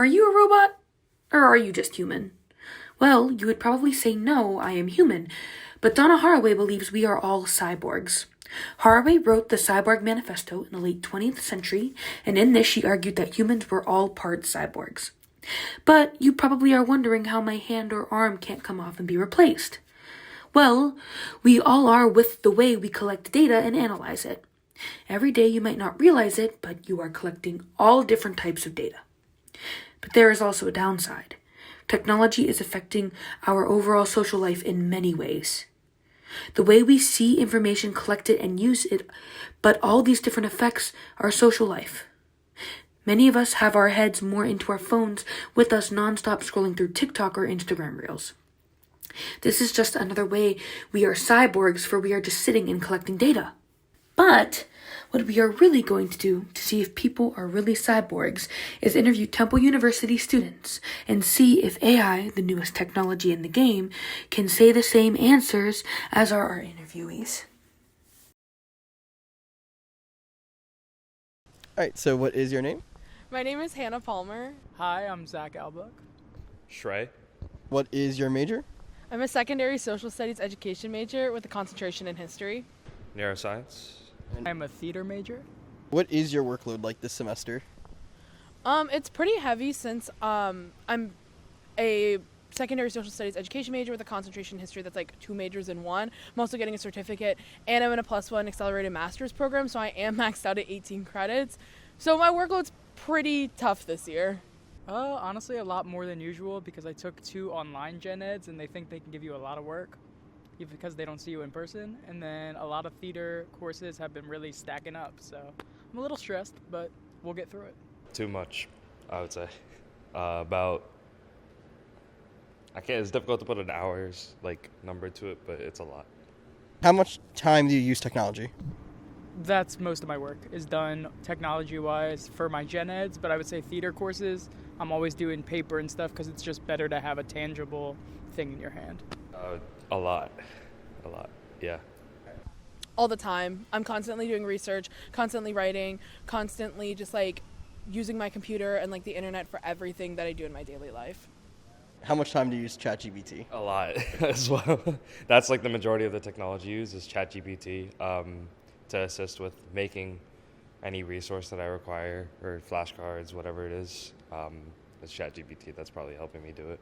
Are you a robot? Or are you just human? Well, you would probably say no, I am human, but Donna Haraway believes we are all cyborgs. Haraway wrote the Cyborg Manifesto in the late 20th century, and in this she argued that humans were all part cyborgs. But you probably are wondering how my hand or arm can't come off and be replaced. Well, we all are with the way we collect data and analyze it. Every day you might not realize it, but you are collecting all different types of data. But there is also a downside. Technology is affecting our overall social life in many ways. The way we see information collected and use it, but all these different affects our social life. Many of us have our heads more into our phones with us nonstop scrolling through TikTok or Instagram Reels. This is just another way we are cyborgs, for we are just sitting and collecting data. But what we are really going to do to see if people are really cyborgs is interview Temple University students and see if AI, the newest technology in the game, can say the same answers as are our interviewees. Alright, so what is your name? My name is Hannah Palmer. Hi, I'm Zach Albuck. Shrey. What is your major? I'm a secondary social studies education major with a concentration in history. Neuroscience. I'm a theater major. What is your workload like this semester? It's pretty heavy since I'm a secondary social studies education major with a concentration in history that's like 2 majors in one. I'm also getting a certificate, and I'm in a +1 accelerated master's program, so I am maxed out at 18 credits. So my workload's pretty tough this year. Honestly, a lot more than usual because I took 2 online gen eds and they think they can give you a lot of work because they don't see you in person. And then a lot of theater courses have been really stacking up. So I'm a little stressed, but we'll get through it. Too much, I would say. It's difficult to put an hours number to it, but it's a lot. How much time do you use technology? That's most of my work is done technology-wise for my gen eds, but I would say theater courses, I'm always doing paper and stuff because it's just better to have a tangible thing in your hand. A lot, yeah. All the time. I'm constantly doing research, constantly writing, constantly just using my computer and the internet for everything that I do in my daily life. How much time do you use ChatGPT? A lot as well. That's the majority of the technology used is ChatGPT to assist with making any resource that I require, or flashcards, whatever it is. It's ChatGPT that's probably helping me do it.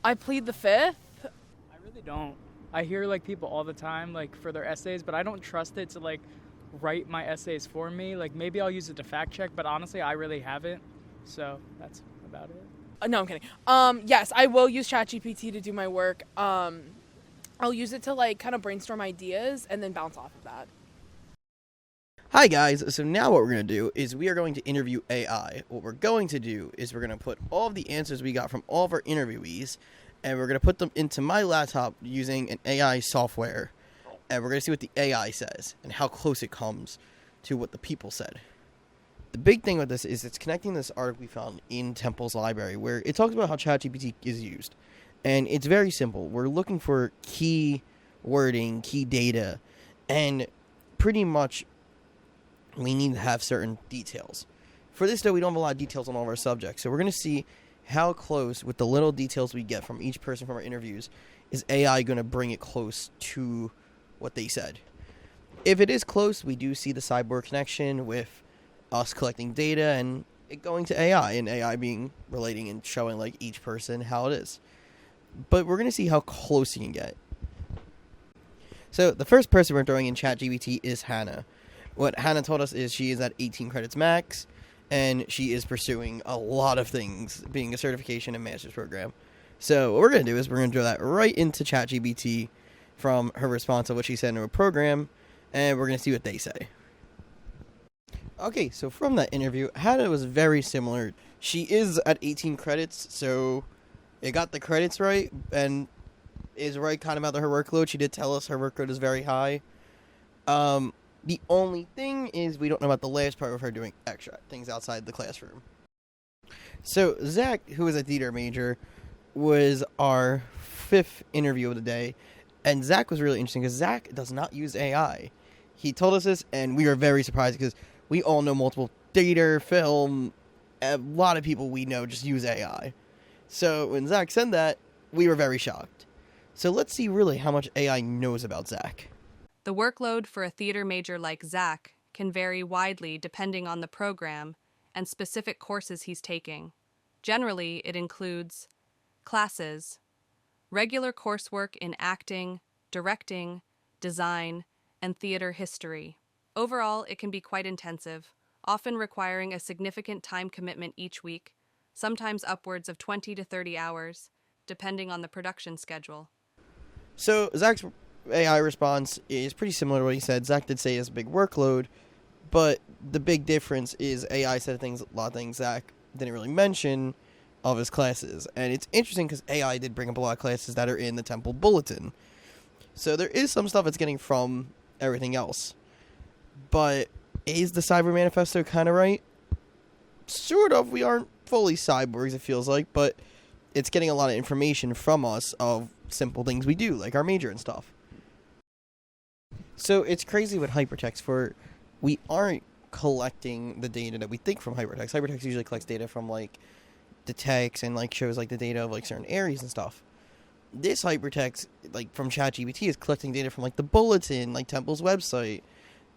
I plead the fifth. I really don't. I hear people all the time for their essays, but I don't trust it to write my essays for me. Maybe I'll use it to fact check, but honestly I really haven't. So that's about it. No, I'm kidding. Yes, I will use ChatGPT to do my work. I'll use it to kind of brainstorm ideas and then bounce off of that. Hi guys, so now what we're going to do is we are going to interview AI. What we're going to do is we're going to put all of the answers we got from all of our interviewees, and we're going to put them into my laptop using an AI software, and we're going to see what the AI says and how close it comes to what the people said. The big thing with this is it's connecting this article we found in Temple's library where it talks about how ChatGPT is used, and it's very simple. We're looking for key wording, key data, and pretty much we need to have certain details. For this, though, we don't have a lot of details on all of our subjects. So we're going to see how close, with the little details we get from each person from our interviews, is AI going to bring it close to what they said. If it is close, we do see the cyborg connection with us collecting data and it going to AI, and AI being relating and showing each person how it is. But we're going to see how close you can get. So the first person we're throwing in ChatGPT is Hannah. What Hannah told us is she is at 18 credits max, and she is pursuing a lot of things, being a certification and master's program. So what we're going to do is we're going to throw that right into ChatGPT from her response of what she said in her program, and we're going to see what they say. Okay, so from that interview, Hannah was very similar. She is at 18 credits, so it got the credits right, and is right kind of about her workload. She did tell us her workload is very high. The only thing is we don't know about the last part of her doing extra things outside the classroom. So Zach, who is a theater major, was our 5th interview of the day. And Zach was really interesting because Zach does not use AI. He told us this, and we were very surprised because we all know multiple theater, film, a lot of people we know just use AI. So when Zach said that, we were very shocked. So let's see really how much AI knows about Zach. The workload for a theater major like Zach can vary widely depending on the program and specific courses he's taking. Generally, it includes classes, regular coursework in acting, directing, design, and theater history. Overall, it can be quite intensive, often requiring a significant time commitment each week, sometimes upwards of 20 to 30 hours, depending on the production schedule. So Zach's AI response is pretty similar to what he said. Zach did say he has a big workload, but the big difference is AI said a lot of things Zach didn't really mention of his classes. And it's interesting because AI did bring up a lot of classes that are in the Temple Bulletin. So there is some stuff it's getting from everything else. But is the Cyber Manifesto kind of right? Sort of. We aren't fully cyborgs, it feels like, but it's getting a lot of information from us of simple things we do, like our major and stuff. So it's crazy with hypertext, for we aren't collecting the data that we think from hypertext. Hypertext usually collects data from like the text and like shows like the data of like certain areas and stuff. This hypertext, like from ChatGPT, is collecting data from like the bulletin, like Temple's website.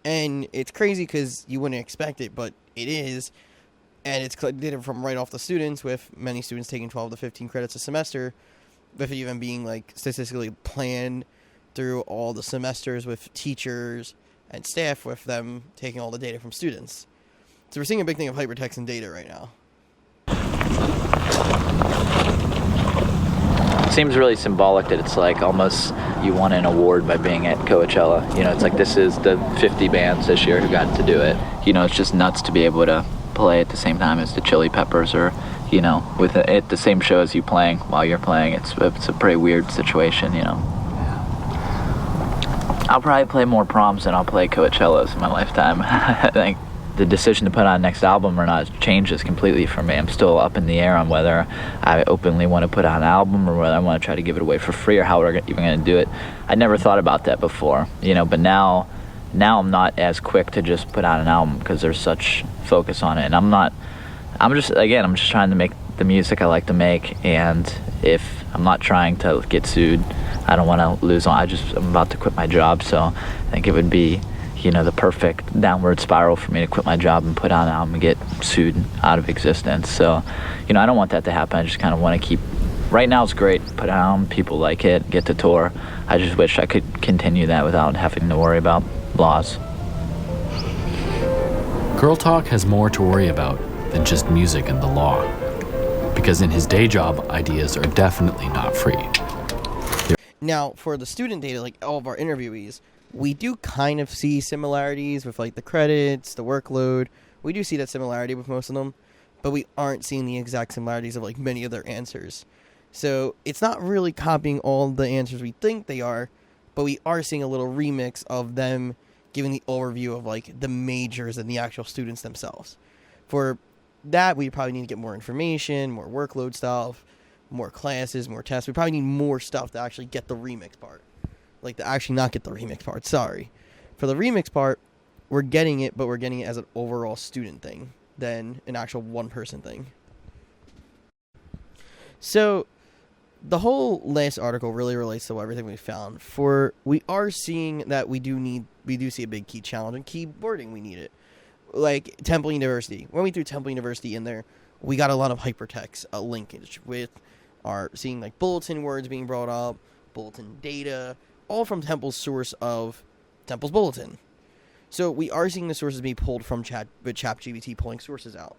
And it's crazy because you wouldn't expect it, but it is. And it's collecting data from right off the students, with many students taking 12 to 15 credits a semester, with it even being like statistically planned through all the semesters with teachers and staff, with them taking all the data from students. So we're seeing a big thing of hypertext and data right now. Seems really symbolic that it's like almost you won an award by being at Coachella. You know, it's like this is the 50 bands this year who got to do it. You know, it's just nuts to be able to play at the same time as the Chili Peppers, or, you know, with it at the same show as you playing while you're playing. It's a pretty weird situation, you know. I'll probably play more proms than I'll play Coachellas in my lifetime. I think the decision to put on next album or not changes completely for me. I'm still up in the air on whether I openly want to put out an album or whether I want to try to give it away for free, or how we're even going to do it. I never thought about that before, you know, but now I'm not as quick to just put out an album because there's such focus on it. And I'm just trying to make the music I like to make, and if I'm not trying to get sued, I don't want to lose on. I'm about to quit my job, so I think it would be, you know, the perfect downward spiral for me to quit my job and put out an album and get sued out of existence. So, you know, I don't want that to happen. I just kind of want to keep, right now it's great, put out an album, people like it, get to tour. I just wish I could continue that without having to worry about laws. Girl Talk has more to worry about than just music and the law, because in his day job, ideas are definitely not free. Now, for the student data, like all of our interviewees, we do kind of see similarities with like the credits, the workload. We do see that similarity with most of them, but we aren't seeing the exact similarities of like many of their answers. So it's not really copying all the answers we think they are, but we are seeing a little remix of them giving the overview of like the majors and the actual students themselves. For that, we probably need to get more information, more workload stuff, more classes, more tests. We probably need more stuff to actually get the remix part. Like, to actually not get the remix part, sorry. For the remix part, we're getting it, but we're getting it as an overall student thing than an actual one-person thing. So, the whole last article really relates to everything we found. For, we are seeing that we do see a big key challenge in keyboarding. We need it. Like, Temple University. When we threw Temple University in there, we got a lot of hypertext linkage with seeing, like, bulletin words being brought up, bulletin data, all from Temple's source of Temple's bulletin. So we are seeing the sources being pulled from ChatGPT pulling sources out.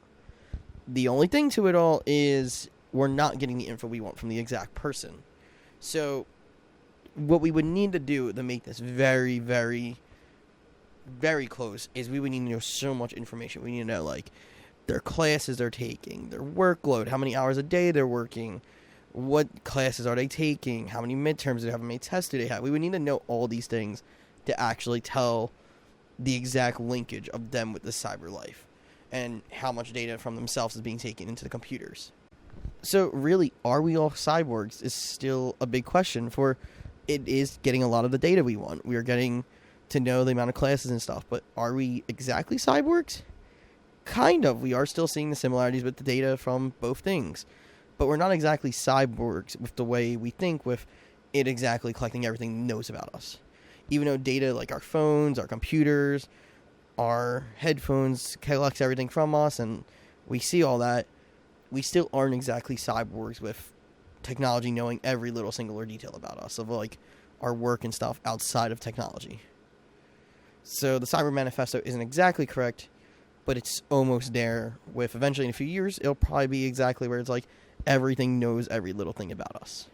The only thing to it all is we're not getting the info we want from the exact person. So what we would need to do to make this very, very, very close is we would need to know so much information. We need to know, like, their classes they're taking, their workload, how many hours a day they're working, what classes are they taking, how many midterms do they have, how many tests do they have. We would need to know all these things to actually tell the exact linkage of them with the Cyber Life and how much data from themselves is being taken into the computers. So really, are we all cyborgs is still a big question, for it is getting a lot of the data we want. We are getting to know the amount of classes and stuff, but are we exactly cyborgs? kind of. We are still seeing the similarities with the data from both things. But we're not exactly cyborgs with the way we think, with it exactly collecting everything it knows about us. Even though data like our phones, our computers, our headphones collects everything from us and we see all that, we still aren't exactly cyborgs with technology knowing every little singular detail about us, of like our work and stuff outside of technology. So the Cyber Manifesto isn't exactly correct, but it's almost there, with eventually in a few years, it'll probably be exactly where it's like everything knows every little thing about us.